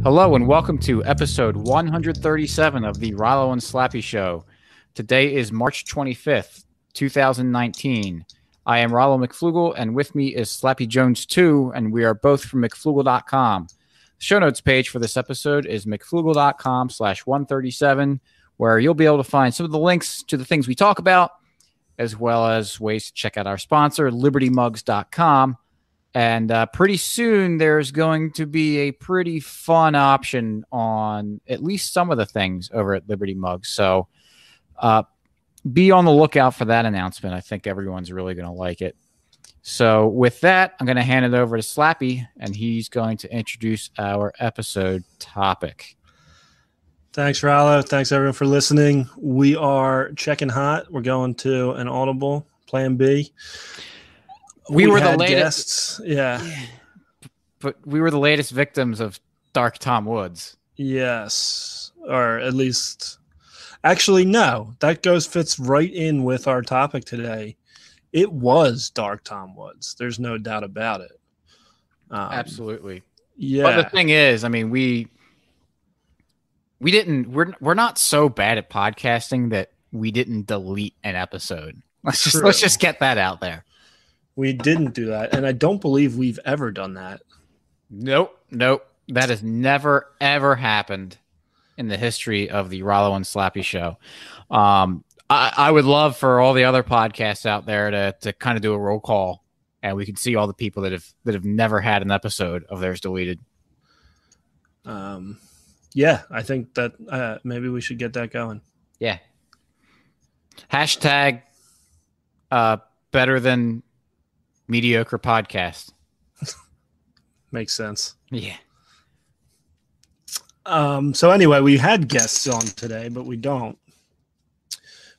Hello and welcome to episode 137 of the Rollo and Slappy Show. Today is March 25th, 2019. I am Rollo McFlugel, and with me is Slappy Jones 2, and we are both from McFlugel.com. The show notes page for this episode is McFlugel.com/137, where you'll be able to find some of the links to the things we talk about, as well as ways to check out our sponsor, LibertyMugs.com. And pretty soon, there's going to be a pretty fun option on at least some of the things over at Liberty Mugs. So be on the lookout for that announcement. I think everyone's really going to like it. So with that, I'm going to hand it over to Slappy, and he's going to introduce our episode topic. Thanks, Rollo. Thanks, everyone, for listening. We are checking hot. We're going to an Audible, Plan B. We were the latest. Guests. Yeah. But we were the latest victims of Dark Tom Woods. Yes. Or at least, actually, no. That fits right in with our topic today. It was Dark Tom Woods. There's no doubt about it. Absolutely. Yeah. But the thing is, I mean, we're not so bad at podcasting that we didn't delete an episode. Let's just get that out there. We didn't do that, and I don't believe we've ever done that. Nope. That has never, ever happened in the history of the Rollo and Slappy Show. I would love for all the other podcasts out there to kind of do a roll call, and we can see all the people that have never had an episode of theirs deleted. Yeah, I think that maybe we should get that going. Yeah. Hashtag better than mediocre podcast. Makes sense. Yeah. So anyway, we had guests on today, but we don't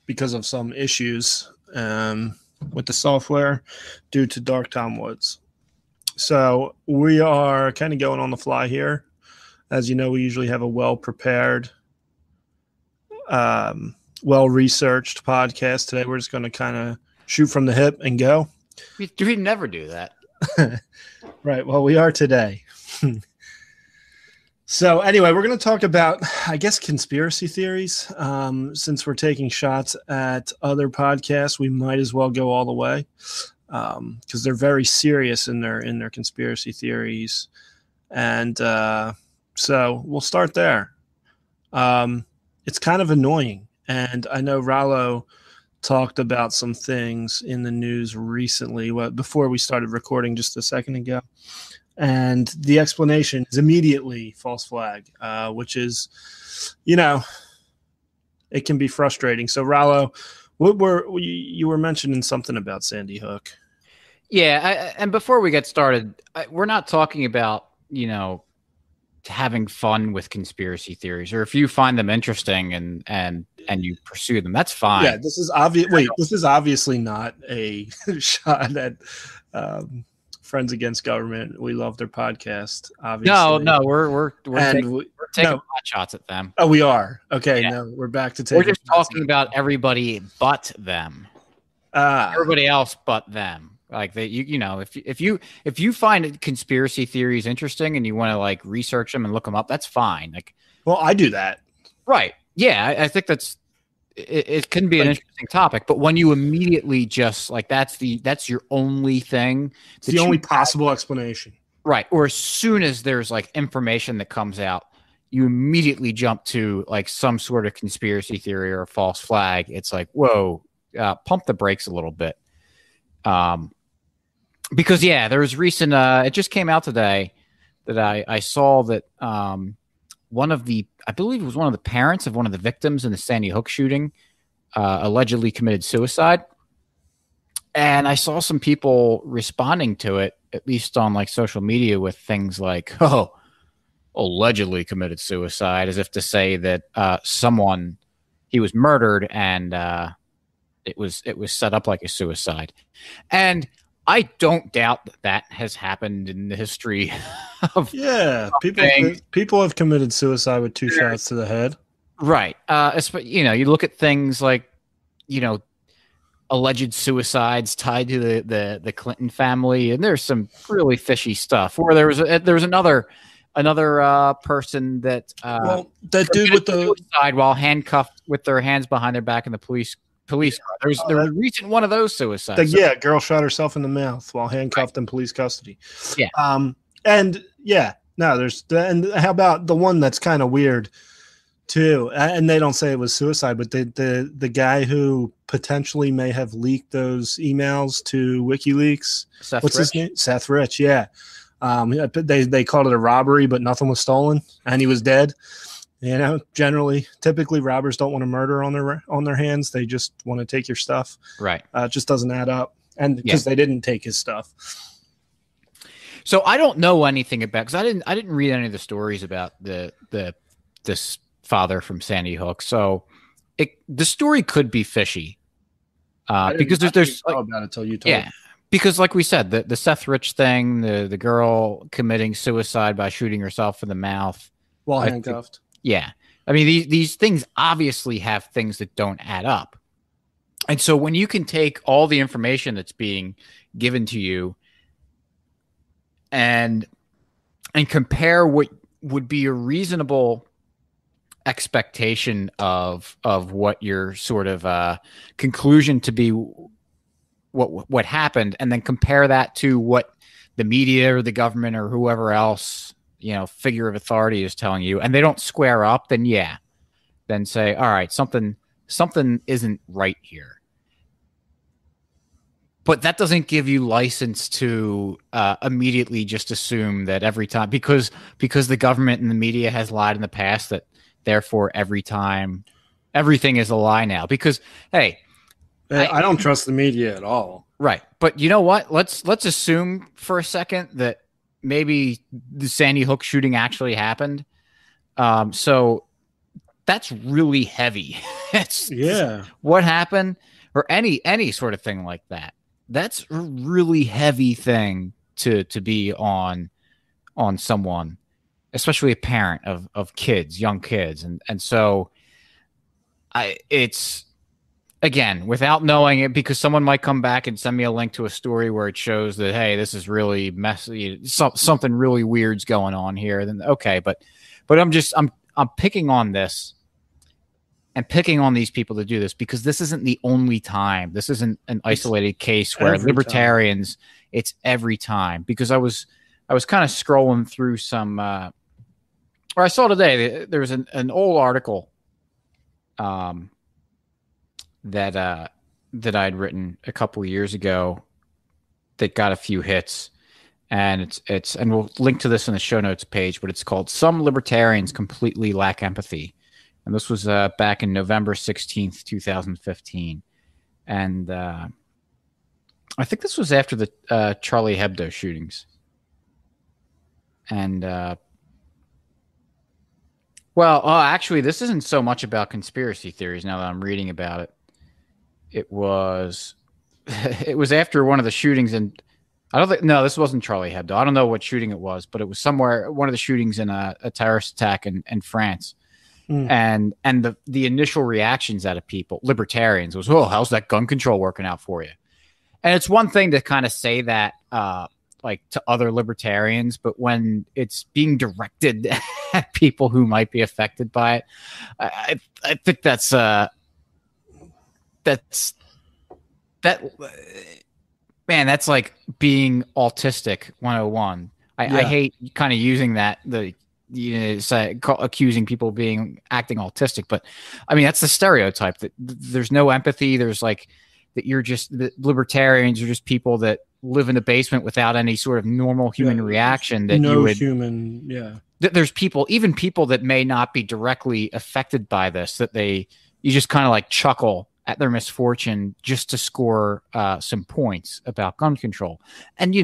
because of some issues with the software due to Dark Tom Woods. So we are kind of going on the fly here. As you know, we usually have a well-prepared, well-researched podcast. Today, we're just going to kind of shoot from the hip and go. We never do that. Right. Well, we are today. So anyway, we're going to talk about, I guess, conspiracy theories. Since we're taking shots at other podcasts, we might as well go all the way because they're very serious in their conspiracy theories. And so we'll start there. It's kind of annoying. And I know Rollo talked about some things in the news recently, before we started recording just a second ago. And the explanation is immediately false flag, which is, it can be frustrating. So, Rollo, you were mentioning something about Sandy Hook. Yeah, and before we get started, we're not talking about, having fun with conspiracy theories, or if you find them interesting and you pursue them, that's fine. Yeah, this is obvious. Wait, this is obviously not a shot at Friends Against Government. We love their podcast. Obviously, no, we're taking hot shots at them. Oh, we are. Okay, yeah. No, we're back to taking. We're just talking about everybody but them. Everybody else but them. Like that, if you find conspiracy theories interesting and you want to like research them and look them up, that's fine. Like, well, I do that. Right. Yeah, I think it can be an interesting topic, but when you immediately just like that's your only thing, it's the only possible explanation, right? Or as soon as there's like information that comes out, you immediately jump to like some sort of conspiracy theory or a false flag. It's like, whoa, pump the brakes a little bit. Because there was recent. It just came out today that I saw that I believe it was one of the parents of one of the victims in the Sandy Hook shooting, allegedly committed suicide. And I saw some people responding to it, at least on like social media, with things like, "Oh, allegedly committed suicide," as if to say that he was murdered and it was set up like a suicide. And I don't doubt that has happened in the history of people have committed suicide with 2 shots to the head. Right. You look at things like, alleged suicides tied to the Clinton family, and there's some really fishy stuff. Or there was another person that Well, that dude with the suicide while handcuffed with their hands behind their back in the police car. There was a recent one of those suicides. yeah, girl shot herself in the mouth while handcuffed in police custody. Yeah. And yeah, no, and how about the one that's kind of weird too? And they don't say it was suicide, but the guy who potentially may have leaked those emails to WikiLeaks. His name? Seth Rich. Yeah. They called it a robbery, but nothing was stolen, and he was dead. Typically robbers don't want to murder on their hands. They just want to take your stuff. Right. It just doesn't add up. And because they didn't take his stuff. So I don't know anything about, because I didn't read any of the stories about this father from Sandy Hook. So the story could be fishy. Because there's know about it till you told me. Because like we said, the Seth Rich thing, the girl committing suicide by shooting herself in the mouth while handcuffed. Yeah. I mean, these things obviously have things that don't add up. And so when you can take all the information that's being given to you and compare what would be a reasonable expectation of what your sort of conclusion to be what happened, and then compare that to what the media or the government or whoever else, figure of authority is telling you, and they don't square up, then say, all right, something isn't right here. But that doesn't give you license to immediately just assume that every time, because the government and the media has lied in the past, that therefore every time everything is a lie now. Because, hey, I don't trust the media at all. Right. But you know what? Let's assume for a second that maybe the Sandy Hook shooting actually happened. So that's really heavy. What happened, or any sort of thing like that. That's a really heavy thing to be on someone, especially a parent of kids, young kids. And so it's, again, without knowing it, because someone might come back and send me a link to a story where it shows that, hey, this is really messy, something really weird's going on here. Then okay, but I'm picking on this and picking on these people to do this, because this isn't the only time. This isn't an isolated case where libertarians. It's every time. Because I was kind of scrolling through some, or I saw today there was an old article, that I'd written a couple of years ago that got a few hits, and it's and we'll link to this in the show notes page, but it's called "Some Libertarians Completely Lack Empathy," and this was back in November 16th, 2015, and I think this was after the Charlie Hebdo shootings, and actually, this isn't so much about conspiracy theories now that I'm reading about it. It was after one of the shootings, and this wasn't Charlie Hebdo. I don't know what shooting it was, but it was somewhere, one of the shootings in a terrorist attack in France. And the initial reactions out of people, libertarians, was, oh, how's that gun control working out for you? And it's one thing to kind of say that like to other libertarians, but when it's being directed at people who might be affected by it, I think that's like being autistic 101. I hate kind of using that, accusing people of acting autistic, but I mean, that's the stereotype, that there's no empathy. There's like that that libertarians are just people that live in the basement without any sort of normal human reaction. There's even people that may not be directly affected by this, that you just kind of like chuckle at their misfortune just to score some points about gun control. And,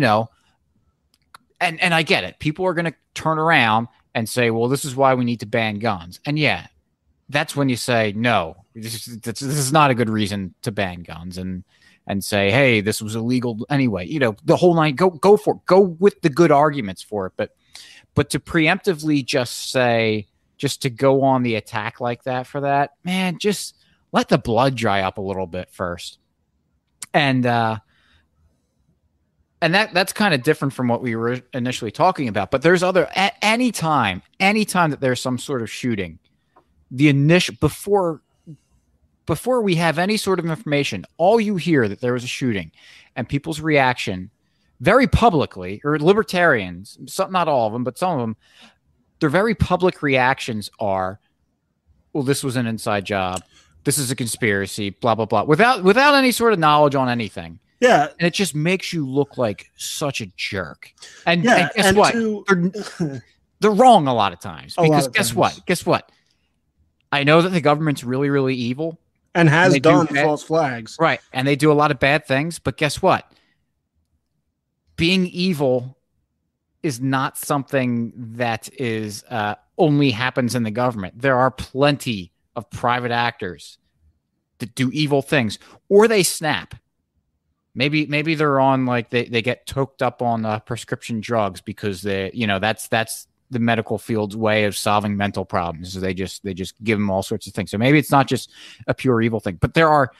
and I get it. People are going to turn around and say, well, this is why we need to ban guns. And that's when you say, no, this is not a good reason to ban guns, and say, hey, this was illegal anyway. The whole night, go for it. Go with the good arguments for it. But to preemptively just to go on the attack like that for that, man, just let the blood dry up a little bit first. And and that's kind of different from what we were initially talking about. But there's other anytime that there's some sort of shooting, the initial before we have any sort of information, all you hear that there was a shooting, and people's reaction, very publicly, or libertarians, some, not all of them, but some of them, their very public reactions are, well, this was an inside job. This is a conspiracy, blah, blah, blah, without any sort of knowledge on anything. Yeah. And it just makes you look like such a jerk. And, Yeah, and guess and what? They're wrong a lot of times. Because guess what? Guess what? I know that the government's really, really evil. And has done false flags. Right. And they do a lot of bad things. But guess what? Being evil is not something that is only happens in the government. There are plenty of private actors that do evil things, or they snap. Maybe they're on, like, they get toked up on prescription drugs because that's the medical field's way of solving mental problems. So they just give them all sorts of things. So maybe it's not just a pure evil thing, but there are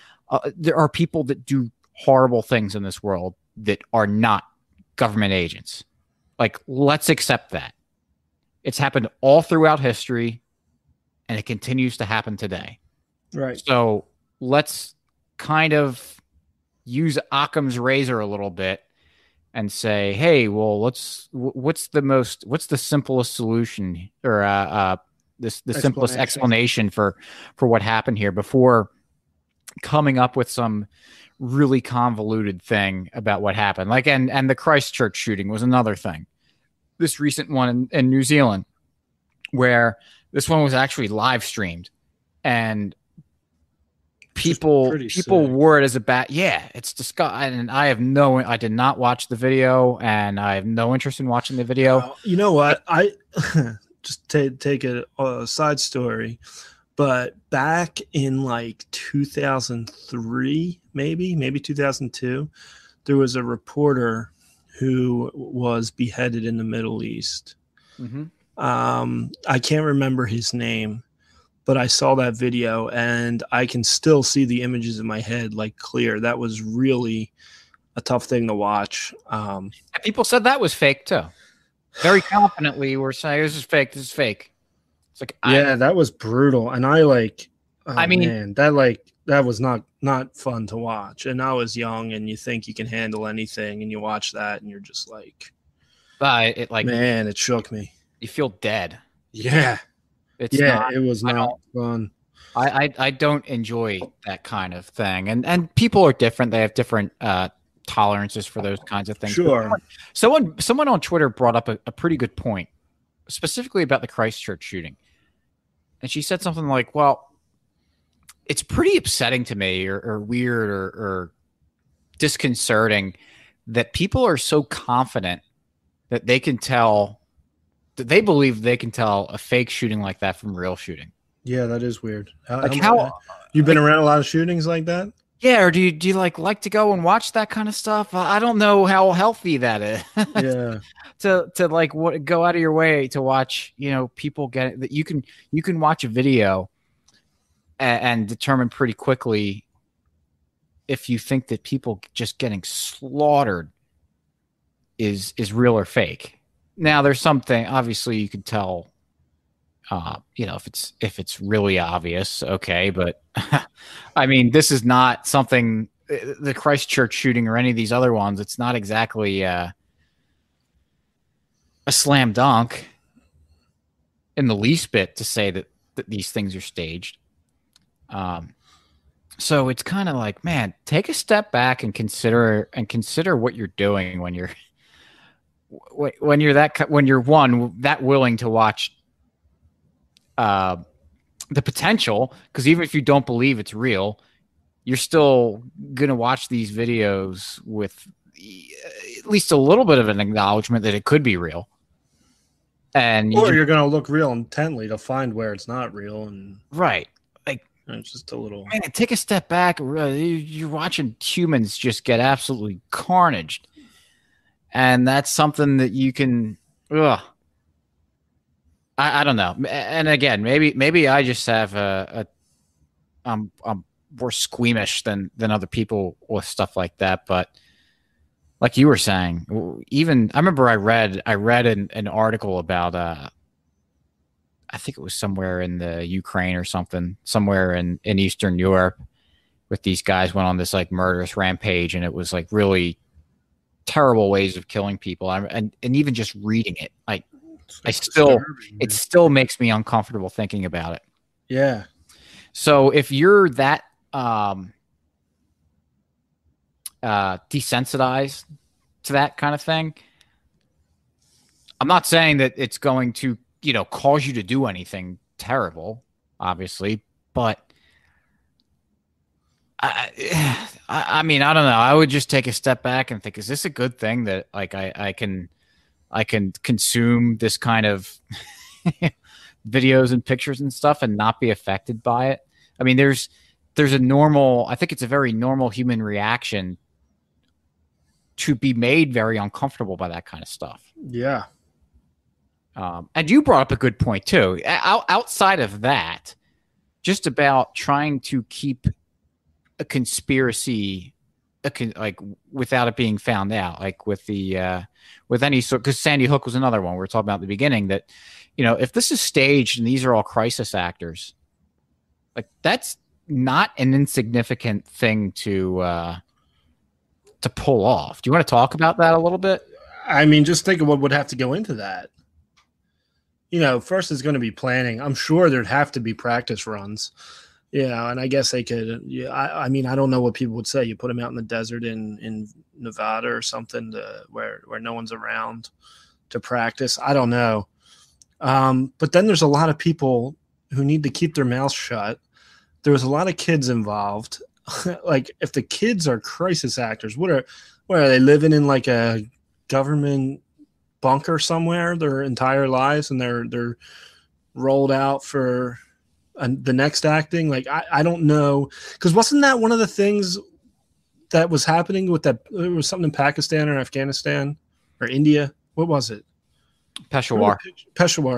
people that do horrible things in this world that are not government agents. Like, let's accept that. It's happened all throughout history, and it continues to happen today. Right. So let's kind of use Occam's razor a little bit and say, hey, well, what's the simplest solution, or the simplest explanation for what happened here, before coming up with some really convoluted thing about what happened. Like, and the Christchurch shooting was another thing. This recent one in New Zealand, where this one was actually live streamed, and people wore it as a bat. Yeah, it's disgusting. And I did not watch the video, and I have no interest in watching the video. You know what? I just take a side story, but back in like 2003, maybe 2002, there was a reporter who was beheaded in the Middle East. Mm-hmm. I can't remember his name, but I saw that video, and I can still see the images in my head, like, clear. That was really a tough thing to watch. People said that was fake too. Very confidently were saying, this is fake. This is fake. It's like, that was brutal. And man, that was not fun to watch. And I was young, and you think you can handle anything, and you watch that, and you're just like, man, it shook me. You feel dead. Yeah. It was not fun. I don't enjoy that kind of thing. And people are different. They have different tolerances for those kinds of things. Sure. Someone on Twitter brought up a pretty good point, specifically about the Christchurch shooting. And she said something like, well, it's pretty upsetting to me, or weird, or disconcerting, that people are so confident that they believe they can tell a fake shooting like that from real shooting. Yeah, that is weird. You've been around a lot of shootings like that? Yeah, or do you like to go and watch that kind of stuff? I don't know how healthy that is. Yeah. to go out of your way to watch, people get that. You can watch a video and determine pretty quickly if you think that people just getting slaughtered is real or fake. Now, there's something, obviously, you could tell, if it's really obvious, okay, but I mean, this is not something, the Christchurch shooting or any of these other ones, it's not exactly a slam dunk in the least bit to say that these things are staged. So it's kind of like, man, take a step back and consider what you're doing when you're that willing to watch the potential, because even if you don't believe it's real, you're still gonna watch these videos with at least a little bit of an acknowledgement that it could be real, you're gonna look real intently to find where it's not real, and right, like, it's just a little, man, take a step back. You're watching humans just get absolutely carnaged. And that's something that you can, I don't know. And again, maybe I just have I'm more squeamish than other people with stuff like that. But like you were saying, even I remember I read an article about I think it was somewhere in the Ukraine or something, somewhere in Eastern Europe, with these guys went on this like murderous rampage, and it was like really terrible ways of killing people. And even just reading it, like it still makes me uncomfortable thinking about it. Yeah. So if you're that desensitized to that kind of thing, I'm not saying that it's going to, cause you to do anything terrible, obviously, but I mean, I don't know. I would just take a step back and think, is this a good thing that like I can consume this kind of videos and pictures and stuff and not be affected by it? I mean, there's a normal, I think it's a very normal human reaction to be made very uncomfortable by that kind of stuff. Yeah. And you brought up a good point too. Outside of that, just about trying to keep a conspiracy, like without it being found out, like with the with any sort. Because Sandy Hook was another one we were talking about at the beginning. That if this is staged and these are all crisis actors, like that's not an insignificant thing to pull off. Do you want to talk about that a little bit? I mean, just think of what would have to go into that. First is going to be planning. I'm sure there'd have to be practice runs, and I guess they could. Yeah, I mean, I don't know what people would say. You put them out in the desert in Nevada or something where no one's around to practice. I don't know. But then there's a lot of people who need to keep their mouths shut. There was a lot of kids involved. Like, if the kids are crisis actors, what are they living in, like a government bunker somewhere their entire lives, and they're rolled out for the next acting? Like, I don't know, because wasn't that one of the things that was happening with that? There was something in Pakistan or Afghanistan or India. What was it? Peshawar,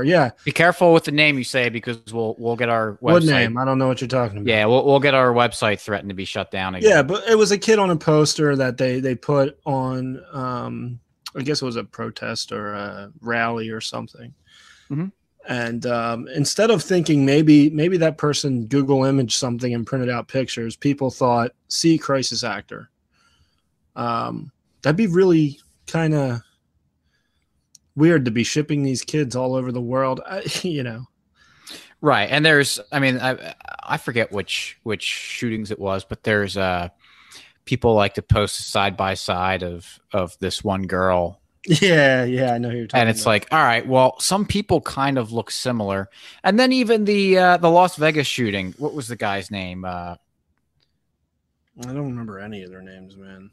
yeah. Be careful with the name you say, because we'll get our website. What name? I don't know what you're talking about. Yeah, we'll get our website threatened to be shut down again. Yeah, but it was a kid on a poster that they put on. I guess it was a protest or a rally or something. Mm-hmm. And instead of thinking maybe that person Google imaged something and printed out pictures, people thought, "See, crisis actor." That'd be really kind of weird to be shipping these kids all over the world, Right. And there's, I mean, I forget which shootings it was, but there's people like to post side by side of this one girl. Yeah, I know who you're talking about. And it's like, all right, well, some people kind of look similar. And then even the Las Vegas shooting, what was the guy's name? I don't remember any of their names, man.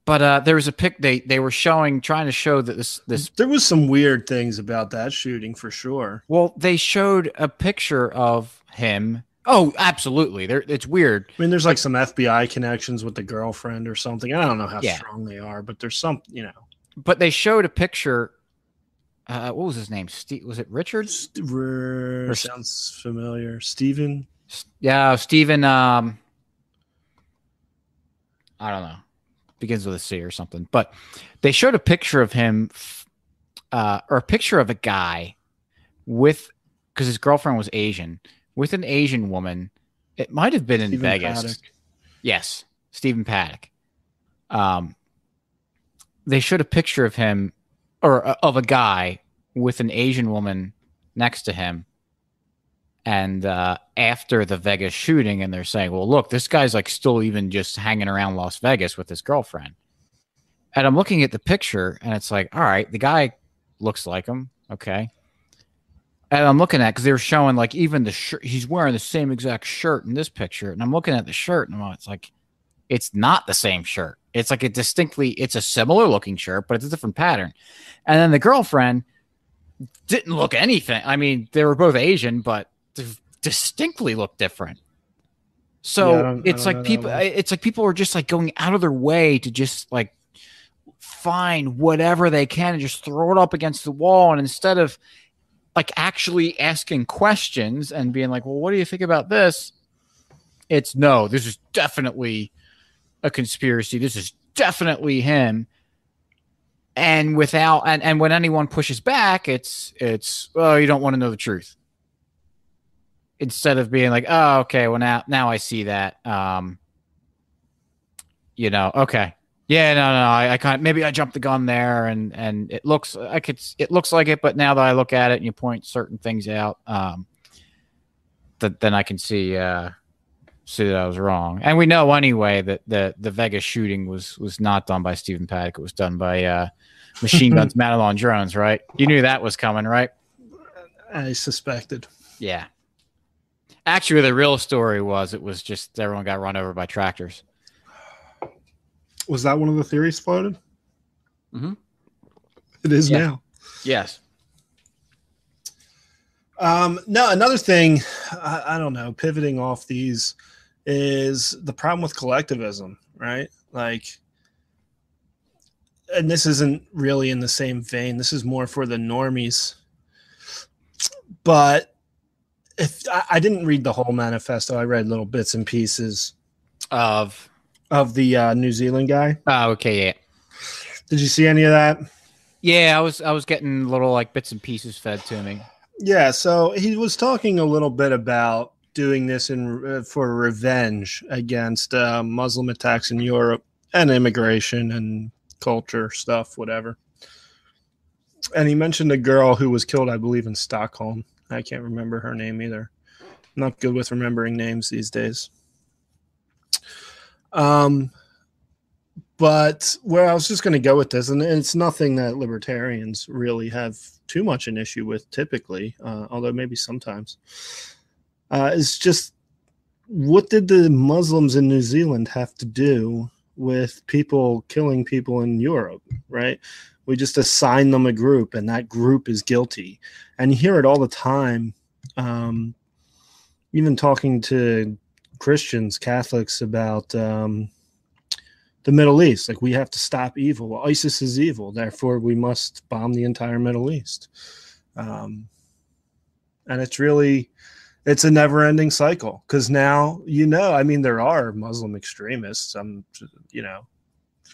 But there was a pic they were trying to show that this there was some weird things about that shooting for sure. Well, they showed a picture of him. Oh, absolutely. It's weird. I mean, there's like some FBI connections with the girlfriend or something. I don't know how strong they are, but there's some, But they showed a picture. What was his name? Was it Richard? Sounds familiar. Steven? Yeah, Steven. I don't know. Begins with a C or something. But they showed a picture of him, or a picture of a guy because his girlfriend was Asian, with an Asian woman. It might have been in Vegas. Paddock. Yes, Stephen Paddock. They showed a picture of him, or of a guy with an Asian woman next to him. And after the Vegas shooting, and they're saying, well, look, this guy's like still even just hanging around Las Vegas with his girlfriend. And I'm looking at the picture, and it's like, all right, the guy looks like him. Okay. And I'm looking at, because they were showing like even the shirt, he's wearing the same exact shirt in this picture. And I'm looking at the shirt, and it's like, it's not the same shirt. It's like it's a similar looking shirt, but it's a different pattern. And then the girlfriend didn't look anything. I mean, they were both Asian, but distinctly look different. So it's like people are just like going out of their way to just like find whatever they can and just throw it up against the wall. And instead of like actually asking questions and being like, well, what do you think about this? This is definitely a conspiracy. This is definitely him. and without and when anyone pushes back, it's oh, you don't want to know the truth. Instead of being like, oh, okay, well now I see that. Okay. Yeah, no, I kind of maybe I jumped the gun there, and it looks like it, but now that I look at it and you point certain things out, then I can see that I was wrong. And we know anyway that the Vegas shooting was not done by Stephen Paddock. It was done by machine guns mounted on drones, right? You knew that was coming, right? I suspected. Yeah. Actually, the real story was it was just everyone got run over by tractors. Was that one of the theories floated? Mm-hmm. It is now. Yes. No, another thing, I don't know, pivoting off these is the problem with collectivism, right? Like, and this isn't really in the same vein. This is more for the normies. But if I didn't read the whole manifesto, I read little bits and pieces of the New Zealand guy. Oh, okay, yeah. Did you see any of that? Yeah, I was getting little like bits and pieces fed to me. Yeah, so he was talking a little bit about doing this for revenge against Muslim attacks in Europe and immigration and culture stuff, whatever. And he mentioned a girl who was killed, I believe, in Stockholm. I can't remember her name either. I'm not good with remembering names these days. But where I was just going to go with this, and it's nothing that libertarians really have too much an issue with typically, although maybe sometimes, is just what did the Muslims in New Zealand have to do with people killing people in Europe, right? We just assign them a group, and that group is guilty. And you hear it all the time, even talking to Christians, Catholics about the Middle East. Like, we have to stop evil. Well, ISIS is evil, therefore we must bomb the entire Middle East. And it's a never-ending cycle, because now, I mean, there are Muslim extremists,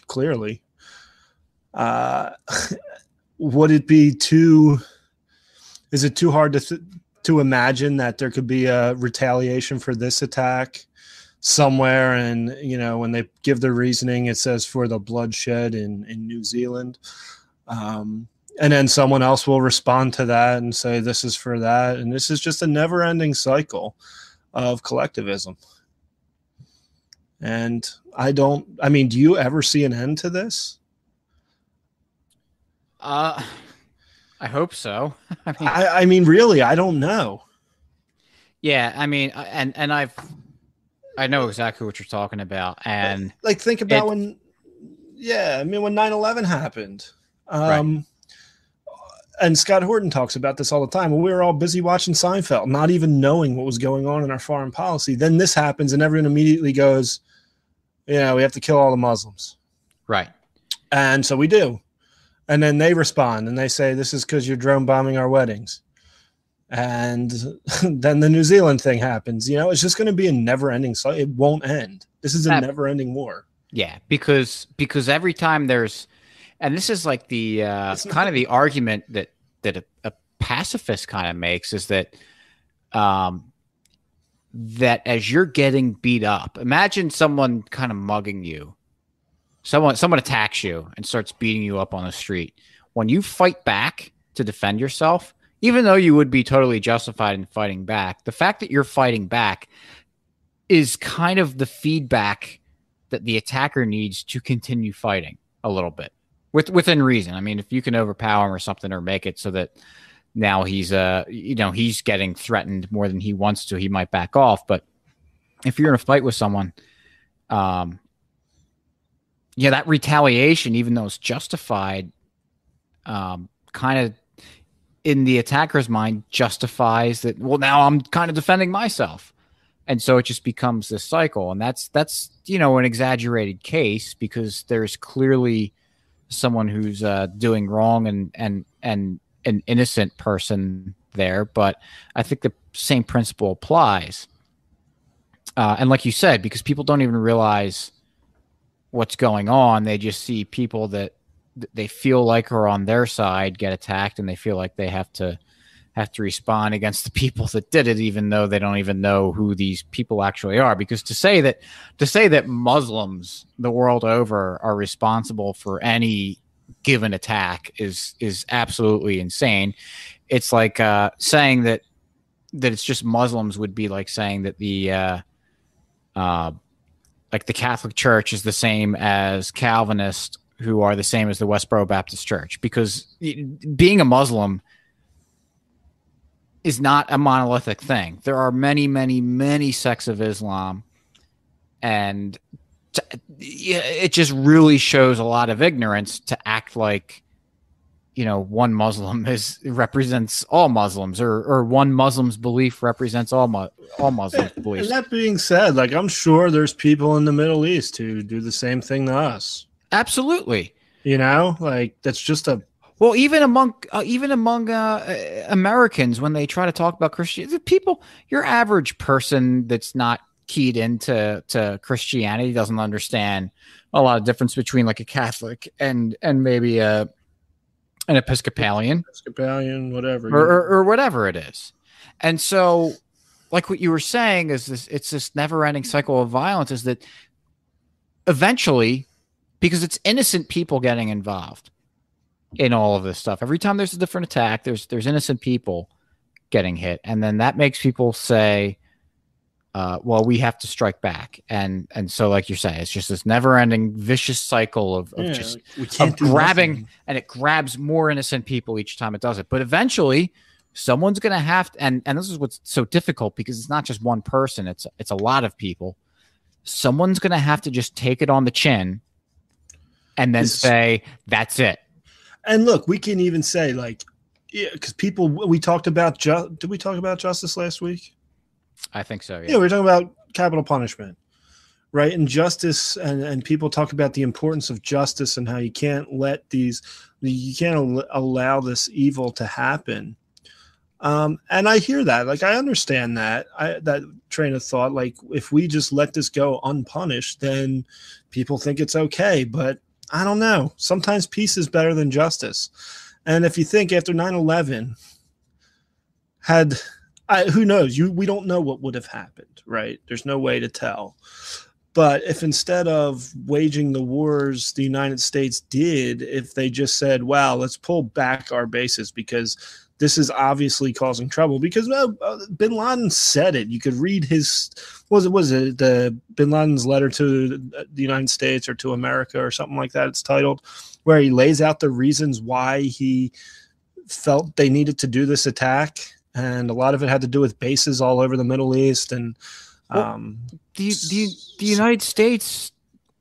clearly. Would it be is it too hard to imagine that there could be a retaliation for this attack somewhere? And, when they give their reasoning, it says for the bloodshed in New Zealand. And then someone else will respond to that and say, this is for that. And this is just a never ending cycle of collectivism. And do you ever see an end to this? I hope so. I mean, really, I don't know. Yeah, I mean, I know exactly what you're talking about. And like, think about when 9/11 happened. Right. And Scott Horton talks about this all the time. We were all busy watching Seinfeld, not even knowing what was going on in our foreign policy. Then this happens, and everyone immediately goes, we have to kill all the Muslims. Right. And so we do. And then they respond, and they say, this is because you're drone bombing our weddings. And then the New Zealand thing happens. It's just going to be a never-ending cycle. It won't end. This is a never-ending war. Yeah, because every time there's, and this is like the kind of the argument that a pacifist kind of makes, is that that as you're getting beat up, imagine someone kind of mugging you. Someone attacks you and starts beating you up on the street. When you fight back to defend yourself, even though you would be totally justified in fighting back, the fact that you're fighting back is kind of the feedback that the attacker needs to continue fighting a little bit within reason. I mean, if you can overpower him or something, or make it so that now he's he's getting threatened more than he wants to, he might back off. But if you're in a fight with someone, that retaliation, even though it's justified, kind of in the attacker's mind justifies that, well, now I'm kind of defending myself. And so it just becomes this cycle. And that's an exaggerated case, because there's clearly someone who's doing wrong and an innocent person there. But I think the same principle applies. And like you said, because people don't even realize what's going on, they just see people that they feel like are on their side get attacked, and they feel like they have to respond against the people that did it, even though they don't even know who these people actually are. Because to say that Muslims the world over are responsible for any given attack is absolutely insane. It's like saying that it's just Muslims would be like saying that uh, like the Catholic Church is the same as Calvinists, who are the same as the Westboro Baptist Church, because being a Muslim is not a monolithic thing. There are many, many, many sects of Islam, and it just really shows a lot of ignorance to act like, one Muslim represents all Muslims, or one Muslim's belief represents all Muslims' beliefs. And that being said, like, I'm sure there's people in the Middle East who do the same thing to us. Absolutely. Like, that's just a. Well, even among Americans, when they try to talk about Christianity, your average person that's not keyed into Christianity doesn't understand a lot of difference between like a Catholic and maybe an Episcopalian, whatever, or whatever it is. And so, like what you were saying, it's this never-ending cycle of violence. Is that eventually, because it's innocent people getting involved in all of this stuff. Every time there's a different attack, there's innocent people getting hit, and then that makes people say, well, we have to strike back. And so, like you're saying, it's just this never-ending vicious cycle of just of grabbing, and it grabs more innocent people each time it does it. But eventually, someone's going to have to, and this is what's so difficult, because it's not just one person, it's a lot of people. Someone's going to have to just take it on the chin and then say, that's it. And look, we can even say, like, because we talked about, did we talk about justice last week? I think so. Yeah, we were talking about capital punishment, right? And justice, and people talk about the importance of justice and how you can't allow this evil to happen. And I hear that, like, I understand that train of thought. Like, if we just let this go unpunished, then people think it's okay. But I don't know. Sometimes peace is better than justice. And if you think after 9/11 who knows? We don't know what would have happened, right? There's no way to tell. But if instead of waging the wars the United States did, if they just said, wow, let's pull back our bases because this is obviously causing trouble, because bin Laden said it. You could read was it the bin Laden's letter to the United States or to America or something like that, it's titled, where he lays out the reasons why he felt they needed to do this attack. And a lot of it had to do with bases all over the Middle East. And the United States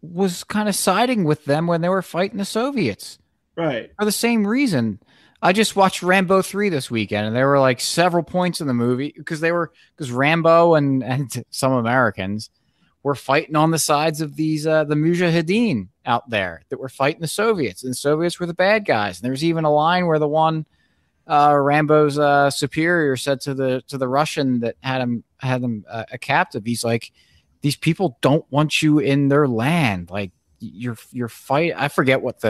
was kind of siding with them when they were fighting the Soviets. Right. For the same reason. I just watched Rambo 3 this weekend, and there were like several points in the movie because Rambo and some Americans were fighting on the sides of these the Mujahideen out there that were fighting the Soviets, and the Soviets were the bad guys. And there's even a line where the one Rambo's superior said to the Russian that had him a captive, he's like, these people don't want you in their land. Like, you're fight. I forget what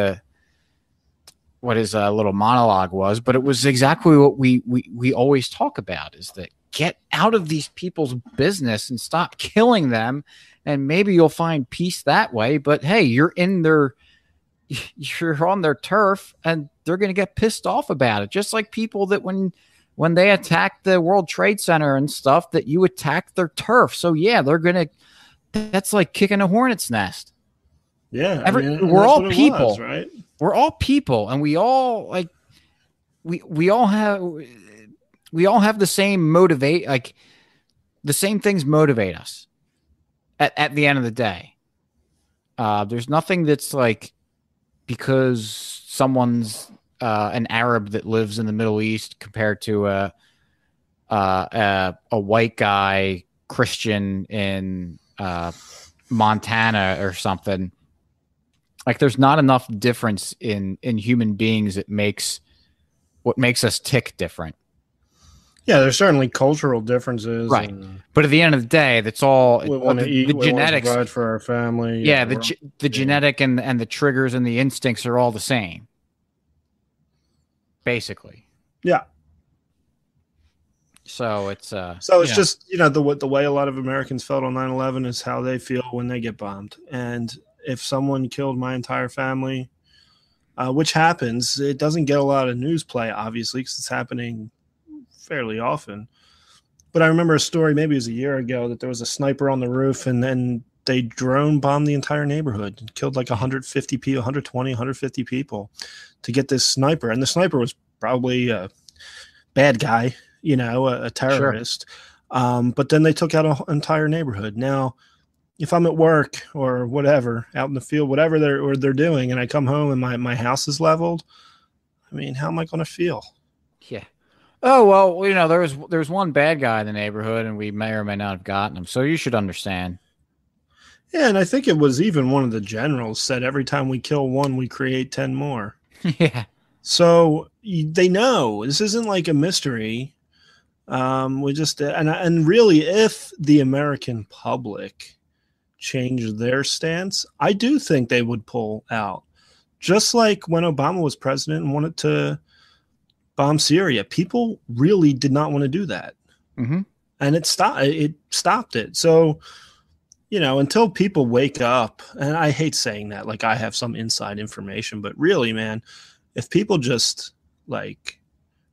his little monologue was, but it was exactly what we always talk about, is that get out of these people's business and stop killing them, and maybe you'll find peace that way. But hey, you're on their turf, and they're going to get pissed off about it. Just like people that when they attacked the World Trade Center and stuff, that you attacked their turf. So yeah, that's like kicking a hornet's nest. Yeah. We're all people, right? We're all people, and we all like, we all have the same the same things motivate us at the end of the day. There's nothing that's like, because someone's an Arab that lives in the Middle East compared to a white guy Christian in Montana or something. Like, there's not enough difference in human beings that makes us tick different. Yeah, there's certainly cultural differences, Right. and But at the end of the day, that's all we want to eat, the we want to genetics. provide for our family. Yeah, Yeah, the genetic and the triggers and the instincts are all the same, basically. yeah. So So it's just the way a lot of Americans felt on 9/11 is how they feel when they get bombed. And if someone killed my entire family, which happens, it doesn't get a lot of news play, obviously, because it's happening fairly often. But I remember a story, maybe it was a year ago, that there was a sniper on the roof, and then they drone bombed the entire neighborhood and killed like 150 people, 120, 150 people to get this sniper. And the sniper was probably a bad guy, a sure. terrorist. But then they took out an entire neighborhood. Now, if I'm at work or whatever, out in the field, whatever they're doing, and I come home and my house is leveled, I mean, how am I going to feel? Yeah. Oh well, there's one bad guy in the neighborhood, and we may or may not have gotten him. So you should understand. Yeah, and I think it was even one of the generals said every time we kill one, we create 10 more. Yeah. So they know this isn't like a mystery. We just and really, if the American public changed their stance, I do think they would pull out. Just like when Obama was president and wanted to bomb Syria, people really did not want to do that, Mm-hmm. and it stopped it. So until people wake up, and I hate saying that, like I have some inside information, but really, man, if people just like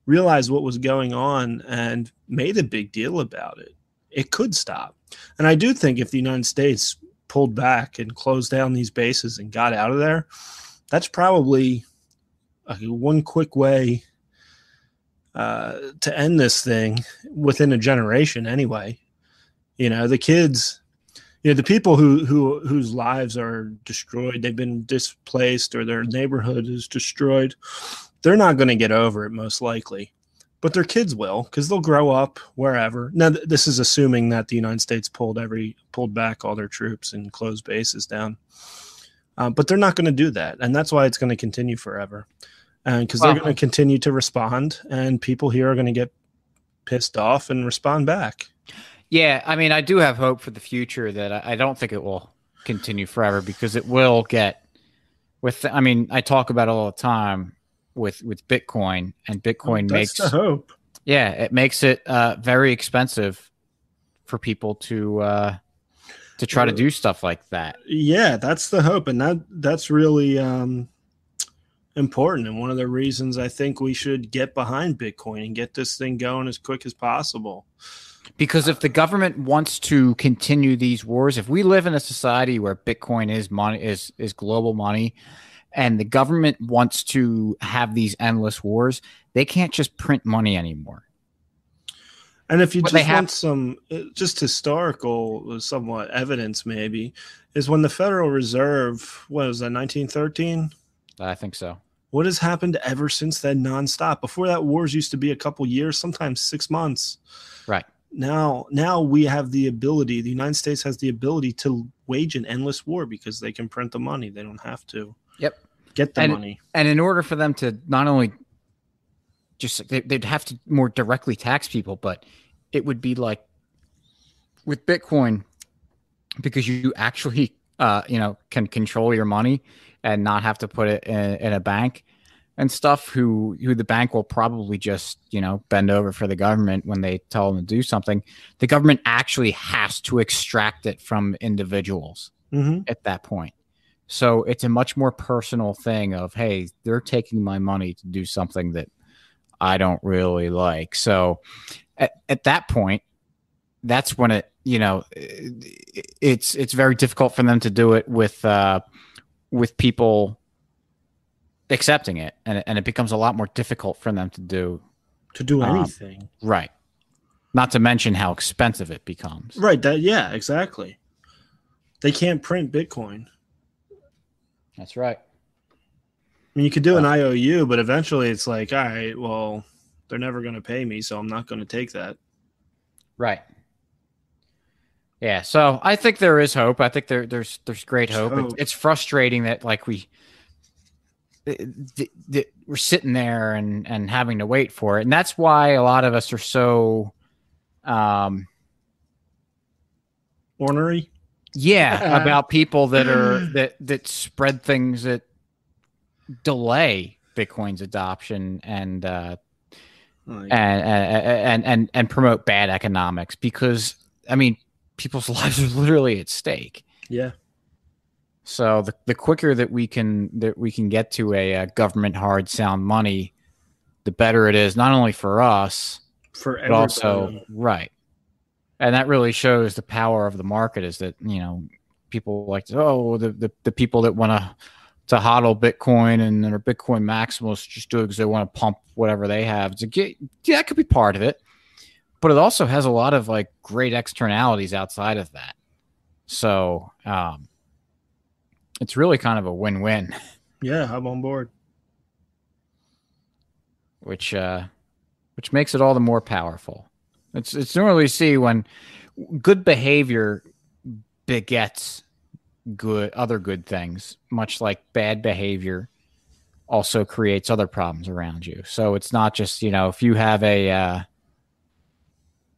realized what was going on and made a big deal about it, it could stop. And I do think if the United States pulled back and closed down these bases and got out of there, that's probably one quick way to end this thing within a generation anyway. The kids, the people whose lives are destroyed, they've been displaced or their neighborhood is destroyed, they're not going to get over it most likely, but their kids will, because they'll grow up wherever. Now, this is assuming that the United States pulled back all their troops and closed bases down, but they're not going to do that, and that's why it's going to continue forever, and because they're going to continue to respond, and people here are going to get pissed off and respond back. Yeah, I mean, I do have hope for the future that I don't think it will continue forever, because it will get I mean, I talk about it all the time with Bitcoin, and Bitcoin That's the hope. Yeah, it makes it very expensive for people to try to do stuff like that. Yeah, that's the hope, and that's really important, and one of the reasons I think we should get behind Bitcoin and get this thing going as quick as possible. Because if the government wants to continue these wars, if we live in a society where Bitcoin is money, is global money, and the government wants to have these endless wars, they can't just print money anymore. And if you want some just historical, somewhat evidence, maybe, is when the Federal Reserve, what was that, 1913? I think so. What has happened ever since then nonstop? Before that, wars used to be a couple years, sometimes 6 months. Right. Now we have the ability, the United States has the ability to wage an endless war because they can print the money. They don't have to get the money. And in order for them to not only just, they'd have to more directly tax people, but it would be like with Bitcoin, because you actually, can control your money and not have to put it in a bank and stuff, who the bank will probably just, bend over for the government when they tell them to do something. The government actually has to extract it from individuals at that point. So it's a much more personal thing of, hey, they're taking my money to do something that I don't really like. So at that point, that's when it's very difficult for them to do it with people accepting it, and it becomes a lot more difficult for them to do anything. Right. Not to mention how expensive it becomes. Right. Yeah, exactly. They can't print Bitcoin. That's right. I mean, you could do an IOU, but eventually it's like, all right, well, they're never going to pay me, so I'm not going to take that. Right. Yeah. So I think there is hope. I think there's great hope. It's frustrating that we're sitting there and having to wait for it. And that's why a lot of us are so ornery. Yeah, about people that spread things that delay Bitcoin's adoption and promote bad economics, because I mean people's lives are literally at stake. Yeah. So the quicker that we can get to a government hard sound money, the better it is, not only for us, but also right. And that really shows the power of the market, is that, people like the people that want to hodl Bitcoin and are Bitcoin maximalists just do it because they want to pump whatever they have to get. Yeah, that could be part of it, but it also has a lot of like great externalities outside of that. So it's really kind of a win-win. Yeah, I'm on board. Which makes it all the more powerful. It's normally see when good behavior begets other good things, much like bad behavior also creates other problems around you. So it's not just, if you have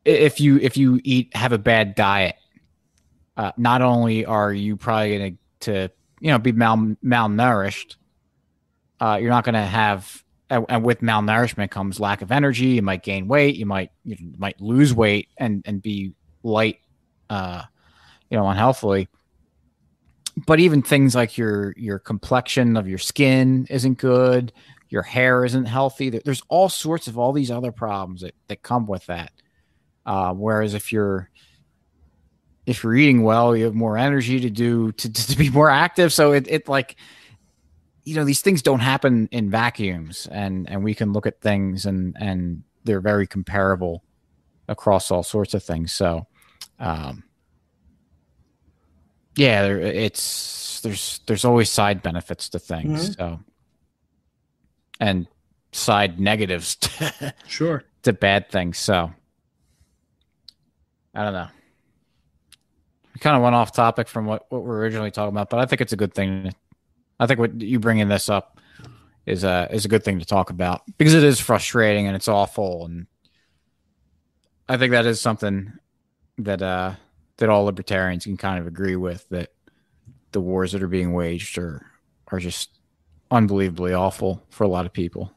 if you have a bad diet, not only are you probably going to be malnourished, you're not going to have, and with malnourishment comes lack of energy. You might gain weight. You might lose weight and be light, unhealthily. But even things like your complexion of your skin isn't good. Your hair isn't healthy. There's all sorts of all these other problems that come with that. Whereas if you're eating well, you have more energy to be more active. So it like, these things don't happen in vacuums, and we can look at things and they're very comparable across all sorts of things. So, there's always side benefits to things. Mm-hmm. So, and side negatives sure to bad things. So, I don't know. We kind of went off topic from what we're originally talking about, but I think it's a good thing. I think what you bringing this up is a good thing to talk about, because it is frustrating and it's awful, and I think that is something that all libertarians can kind of agree with, that the wars that are being waged are just unbelievably awful for a lot of people.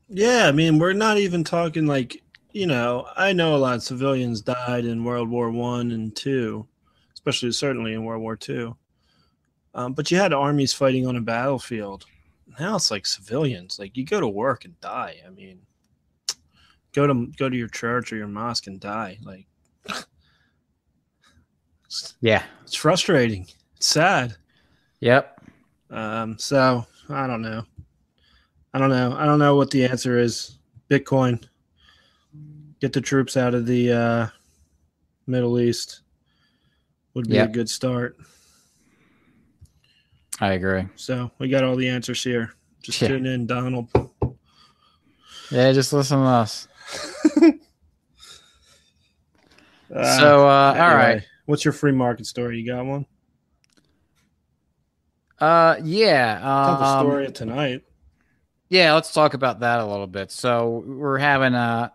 Yeah, I mean, we're not even talking like, I know a lot of civilians died in World War I and II, especially certainly in World War II. But you had armies fighting on a battlefield. Now it's like civilians. Like, you go to work and die. I mean, go to your church or your mosque and die. Like, yeah, it's frustrating. It's sad. Yep. So I don't know. I don't know what the answer is. Bitcoin. Get the troops out of the Middle East would be a good start. I agree. So we got all the answers here. Just tune in, Donald. Yeah, just listen to us. All right. What's your free market story? You got one? Yeah. Tell the story of tonight. Yeah, let's talk about that a little bit. So we're gonna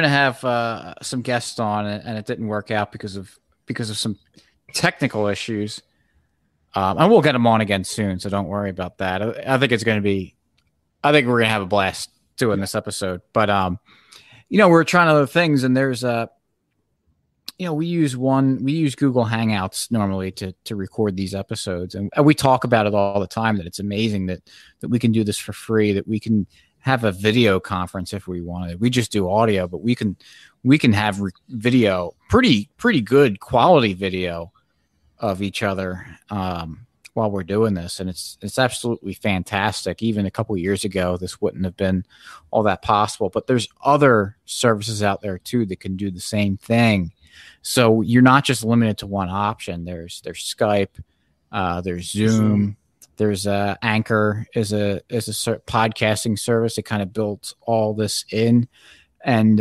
have some guests on, and it didn't work out because of some technical issues. And we'll get them on again soon, so don't worry about that. I think we're going to have a blast doing this episode. But, we're trying other things, and there's we use Google Hangouts normally to record these episodes. And we talk about it all the time, that it's amazing that we can do this for free, that we can have a video conference if we wanted. We just do audio, but we can have video, pretty good quality video of each other while we're doing this, and it's absolutely fantastic. Even a couple of years ago, this wouldn't have been all that possible, but there's other services out there too that can do the same thing. So you're not just limited to one option. There's Skype, there's Zoom, there's Anchor is a podcasting service that kind of built all this in, and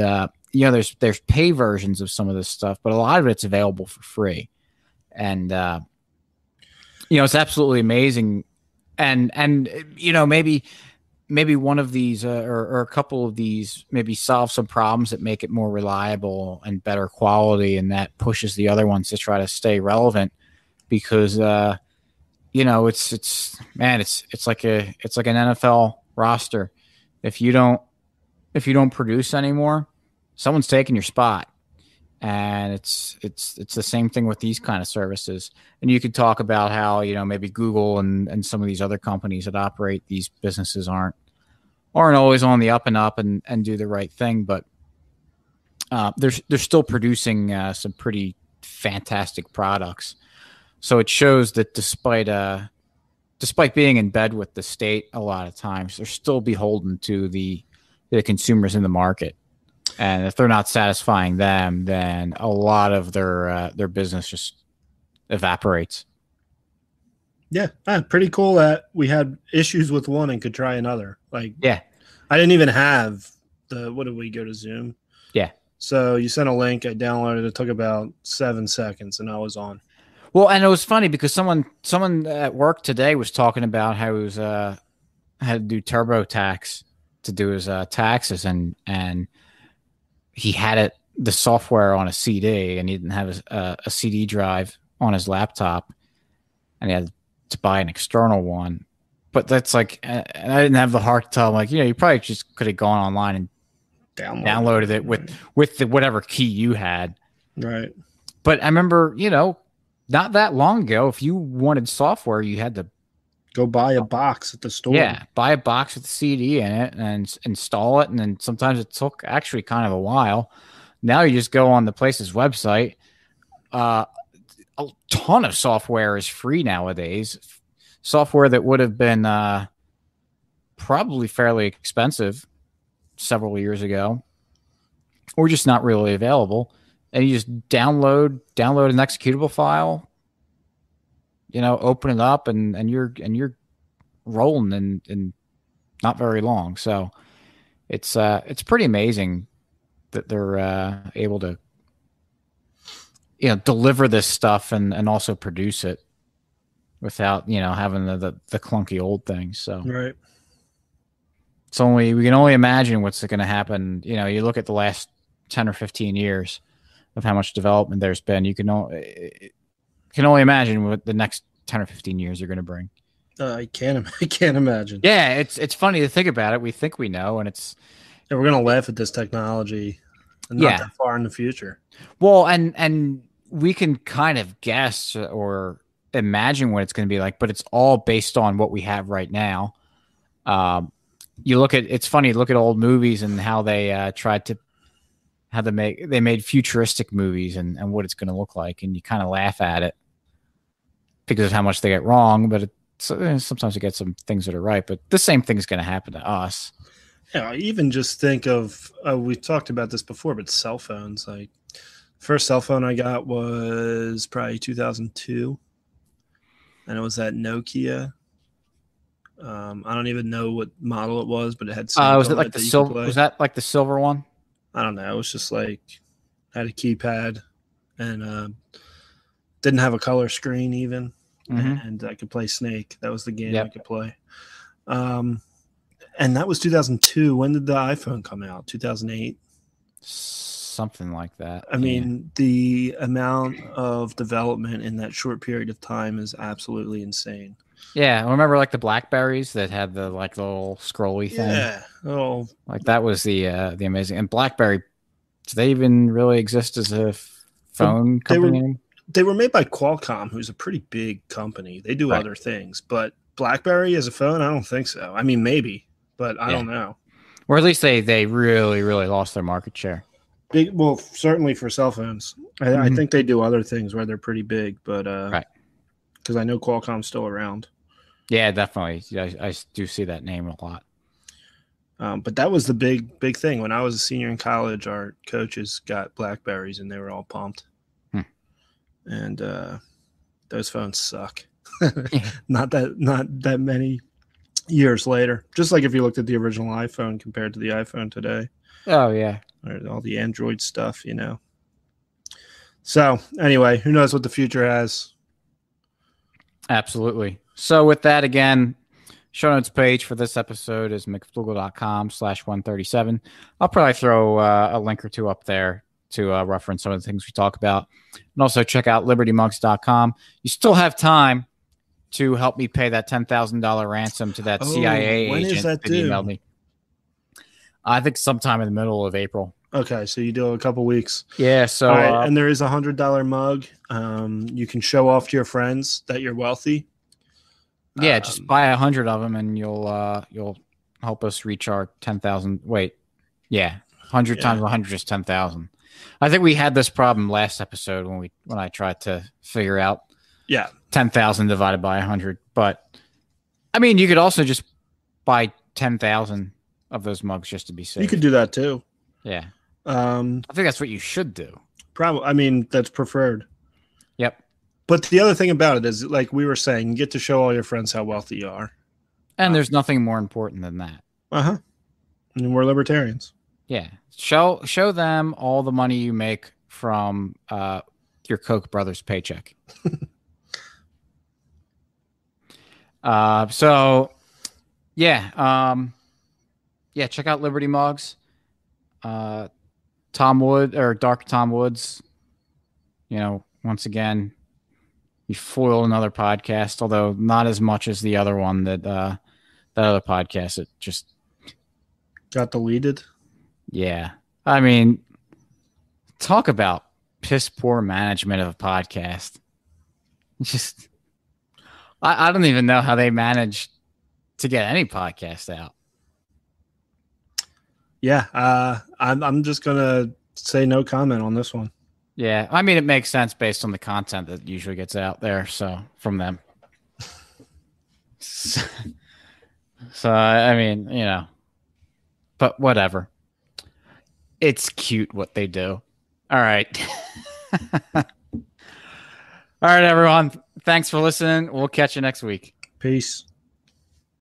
there's pay versions of some of this stuff, but a lot of it's available for free. And, it's absolutely amazing And maybe one of these or a couple of these maybe solve some problems that make it more reliable and better quality, and that pushes the other ones to try to stay relevant because it's man, it's like an NFL roster. If you don't produce anymore, someone's taking your spot. And it's the same thing with these kind of services. And you could talk about how, maybe Google and some of these other companies that operate these businesses aren't always on the up and up and do the right thing, but they're still producing some pretty fantastic products. So it shows that despite being in bed with the state, a lot of times they're still beholden to the consumers in the market. And if they're not satisfying them, then a lot of their business just evaporates. Yeah, pretty cool that we had issues with one and could try another. Like, yeah, I didn't even have what did we go to Zoom? Yeah. So you sent a link, I downloaded it. It took about 7 seconds, and I was on. Well, and it was funny because someone at work today was talking about how he was had to do TurboTax to do his taxes, and he had the software on a CD, and he didn't have a CD drive on his laptop, and he had to buy an external one. But that's like, and I didn't have the heart to tell him, like, you probably just could have gone online and downloaded it with the whatever key you had. Right. But I remember, not that long ago, if you wanted software, you had to go buy a box at the store. Yeah, buy a box with the CD in it and install it. And then sometimes it took actually kind of a while. Now you just go on the place's website. A ton of software is free nowadays. Software that would have been probably fairly expensive several years ago, or just not really available. And you just download an executable file, open it up, and you're rolling in not very long. So it's pretty amazing that they're able to deliver this stuff and also produce it without having the clunky old things. So right. We can only imagine what's going to happen. You look at the last 10 or 15 years of how much development there's been. You can only imagine what the next 10 or 15 years are going to bring. I can't imagine. Yeah, it's funny to think about it. We think we know, and we're going to laugh at this technology not that far in the future. Well, and we can kind of guess or imagine what it's going to be like, but it's all based on what we have right now. It's funny, look at old movies and how they they made futuristic movies and what it's going to look like, and you kind of laugh at it because of how much they get wrong, but sometimes you get some things that are right, but the same thing is going to happen to us. Yeah, even just think of we talked about this before, but cell phones. Like, first cell phone I got was probably 2002, and it was that Nokia. I don't even know what model it was, but it had. Was it like the silver? Was that like the silver one? I don't know. It was just like had a keypad and didn't have a color screen even, and I could play Snake. That was the game I could play. And that was 2002. When did the iPhone come out? 2008? Something like that. I mean, the amount of development in that short period of time is absolutely insane. Yeah, I remember like the Blackberries that had the little scrolly thing. Yeah. Oh, like that was the amazing. And BlackBerry, do they even really exist as a phone company? They were made by Qualcomm, who's a pretty big company. They do other things, but BlackBerry as a phone, I don't think so. I mean, maybe, but I don't know. Or at least they really, really lost their market share. Well, certainly for cell phones. I think they do other things where they're pretty big, but because I know Qualcomm's still around. Yeah, definitely. I do see that name a lot. But that was the big thing. When I was a senior in college, our coaches got Blackberries, and they were all pumped. And those phones suck. Not that many years later. Just like if you looked at the original iPhone compared to the iPhone today. Oh, yeah. Or all the Android stuff, So, anyway, who knows what the future has? Absolutely. So with that, again, Show notes page for this episode is mcflugel.com/137. I'll probably throw a link or two up there to reference some of the things we talk about. And also check out libertymugs.com. You still have time to help me pay that $10,000 ransom to that CIA when agent is that due? emailed me. I think sometime in the middle of April. Okay, so you do a couple weeks. Yeah, so all right, and there is $100 mug. You can show off to your friends that you're wealthy. Yeah, just buy 100 of them, and you'll help us reach our 10,000. Wait, 100 times 100 is 10,000. I think we had this problem last episode when I tried to figure out 10,000 divided by 100. But I mean, you could also just buy 10,000 of those mugs just to be safe. You could do that too. Yeah, I think that's what you should do. Probably. I mean, that's preferred. Yep. But the other thing about it is, like we were saying, you get to show all your friends how wealthy you are. And there's nothing more important than that. Uh-huh. And we're libertarians. Yeah. Show them all the money you make from your Koch brothers paycheck. Check out Liberty Mugs. Tom Wood or Dark Tom Woods. Once again, you foiled another podcast, although not as much as the other one that other podcast. It just got deleted. Yeah. I mean, talk about piss poor management of a podcast. Just, I don't even know how they managed to get any podcast out. Yeah. I'm just going to say no comment on this one. Yeah, I mean, it makes sense based on the content that usually gets out there. So from them. So I mean, but whatever. It's cute what they do. All right. All right, everyone. Thanks for listening. We'll catch you next week. Peace.